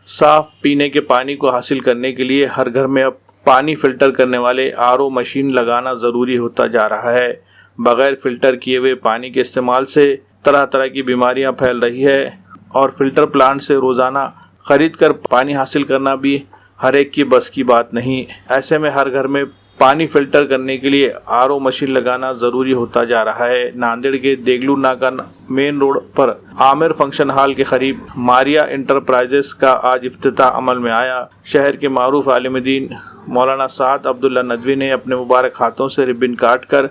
साफ पीने के पानी को हासिल करने के लिए हर घर में अब पानी फिल्टर करने वाले आरओ मशीन लगाना ज़रूरी होता जा रहा है। बगैर फिल्टर किए हुए पानी के इस्तेमाल से तरह तरह की बीमारियां फैल रही है और फिल्टर प्लांट से रोज़ाना ख़रीद कर पानी हासिल करना भी हर एक की बस की बात नहीं। ऐसे में हर घर में पानी फिल्टर करने के लिए आरओ मशीन लगाना ज़रूरी होता जा रहा है। नांदेड़ के देगलू नाका मेन रोड पर आमिर फंक्शन हॉल के करीब मारिया इंटरप्राइजेस का आज इफ्तिताह अमल में आया। शहर के मारूफ आलिम दीन मौलाना साद अब्दुल्ला नदवी ने अपने मुबारक हाथों से रिबन काट कर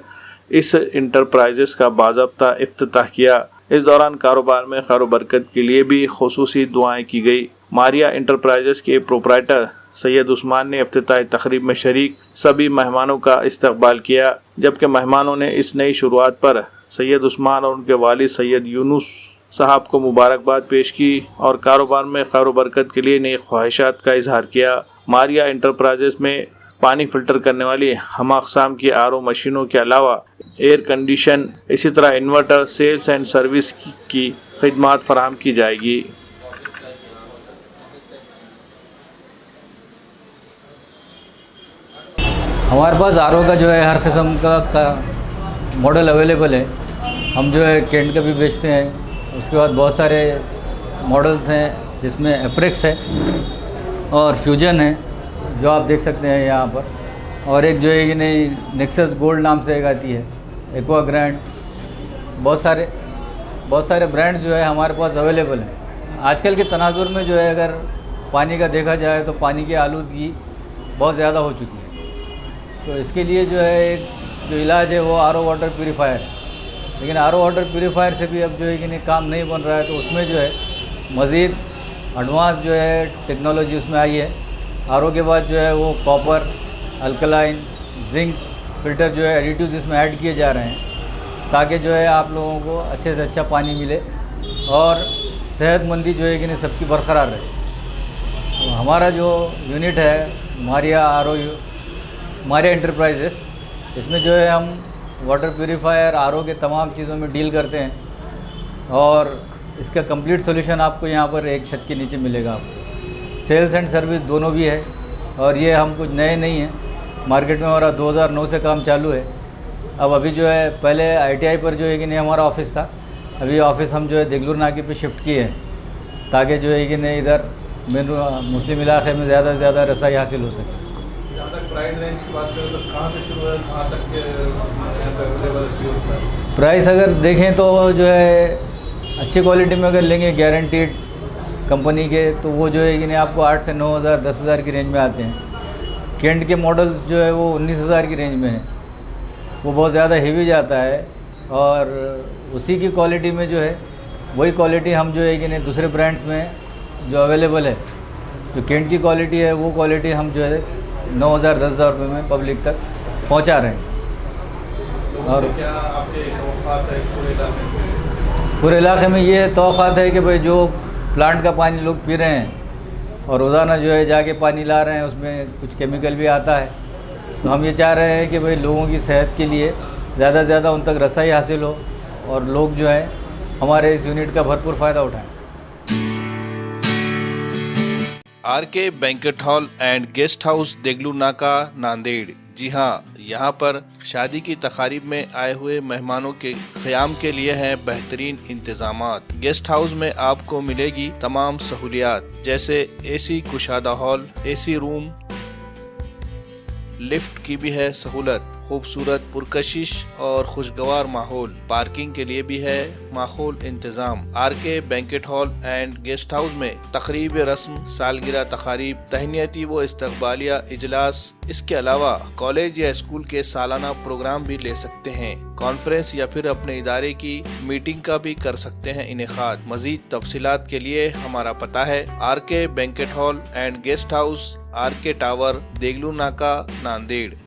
इस इंटरप्राइजेस का बाज़ाब्ता इफ्तिताह किया। इस दौरान कारोबार में खैर बरकत के लिए भी खुसूसी दुआएं की गई। मारिया इंटरप्राइजेस के प्रोप्राइटर सैयद उस्मान ने इफ्तिताही तकरीब में शरीक सभी मेहमानों का इस्तकबाल किया, जबकि मेहमानों ने इस नई शुरुआत पर सैयद उस्मान और उनके वालिद सैयद यूनुस साहब को मुबारकबाद पेश की और कारोबार में खैर बरकत के लिए नई ख्वाहिशात का इजहार किया। मारिया इंटरप्राइजेस में पानी फिल्टर करने वाली हम अक़साम की आरओ मशीनों के अलावा एयर कंडीशन, इसी तरह इन्वर्टर, सेल्स एंड सर्विस की खिदमात फराहम की जाएगी। हमारे पास आरओ का जो है हर किस्म का मॉडल अवेलेबल है। हम जो है कैंट का भी बेचते हैं। उसके बाद बहुत सारे मॉडल्स हैं जिसमें एप्रेक्स है और फ्यूजन है जो आप देख सकते हैं यहाँ पर, और एक जो है कि नहीं नेक्सस गोल्ड नाम से एक आती है, एक्वा ग्रैंड, बहुत सारे ब्रांड जो है हमारे पास अवेलेबल हैं। आजकल के तनाजुर में जो है अगर पानी का देखा जाए तो पानी की आलूदगी बहुत ज़्यादा हो चुकी है। तो इसके लिए जो है एक जो इलाज है वो आरओ वाटर प्यूरीफायर है। लेकिन आरओ वाटर प्यूरीफायर से भी अब जो है कि नहीं काम नहीं बन रहा है, तो उसमें जो है मज़ीद एडवांस जो है टेक्नोलॉजी उसमें आई है। आरओ के बाद जो है वो कॉपर, अल्कलाइन, जिंक फिल्टर जो है एडिटिव इसमें ऐड किए जा रहे हैं ताकि जो है आप लोगों को अच्छे से अच्छा पानी मिले और सेहतमंदी जो है कि नहीं सबकी बरकरार रहे। तो हमारा जो यूनिट है मारिया इंटरप्राइजेस, इसमें जो है हम वाटर प्यूरीफायर, आरओ के तमाम चीज़ों में डील करते हैं और इसका कंप्लीट सॉल्यूशन आपको यहाँ पर एक छत के नीचे मिलेगा। आपको सेल्स एंड सर्विस दोनों भी है और ये हम कुछ नए नहीं हैं। मार्केट में हमारा 2009 से काम चालू है। अब अभी जो है पहले आईटीआई पर जो है कि नहीं हमारा ऑफिस था, अभी ऑफिस हम जो है देगलूर नाके पे शिफ्ट किए हैं ताकि जो है कि नहीं इधर मुस्लिम इलाके में ज़्यादा से ज़्यादा रसाई हासिल हो सके। जहाँ तक प्राइस रेंज की बात करें तो कहाँ से शुरू है, कहाँ तक अवेलेबल? प्राइस अगर देखें तो जो है अच्छी क्वालिटी में अगर लेंगे गारंटीड कंपनी के, तो वो जो है कि नहीं आपको 8 से 9 हज़ार 10 हज़ार की रेंज में आते हैं। कैंट के मॉडल्स जो है वो 19 हज़ार की रेंज में है, वो बहुत ज़्यादा हेवी जाता है और उसी की क्वालिटी में जो है वही क्वालिटी हम जो है कि नहीं दूसरे ब्रांड्स में जो अवेलेबल है, जो कैंट की क्वालिटी है वो क्वालिटी हम जो है 9,000 10,000 रुपये में पब्लिक तक पहुंचा रहे हैं। और क्या आपके तौक़ात है पूरे इलाके में? पूरे इलाके में ये तौक़ात है कि भाई जो प्लांट का पानी लोग पी रहे हैं और रोज़ाना जो है जाके पानी ला रहे हैं, उसमें कुछ केमिकल भी आता है। तो हम ये चाह रहे हैं कि भाई लोगों की सेहत के लिए ज़्यादा से ज़्यादा उन तक रसाई हासिल हो और लोग जो है हमारे इस यूनिट का भरपूर फ़ायदा उठाएं। RK banquet hall and guest house Degloor Naka Nanded. जी हाँ, यहाँ पर शादी की तकारीब में आए हुए मेहमानों के क़याम के लिए हैं बेहतरीन इंतजामात। गेस्ट हाउस में आपको मिलेगी तमाम सहूलियात जैसे एसी कुशादा हॉल, एसी रूम, लिफ्ट की भी है सहूलत, खूबसूरत पुरकशिश और खुशगवार माहौल, पार्किंग के लिए भी है माकूल इंतजाम। RK banquet hall and guest house में तकरीब रस्म, सालगिरह तकारीब, तहनीती व इस्तकबालिया इजलास, इसके अलावा कॉलेज या स्कूल के सालाना प्रोग्राम भी ले सकते हैं। कॉन्फ्रेंस या फिर अपने इदारे की मीटिंग का भी कर सकते हैं इनेकाद। मजीद तफसीलात के लिए हमारा पता है RK banquet hall and guest house, RK tower, Degloor Naka, Nanded.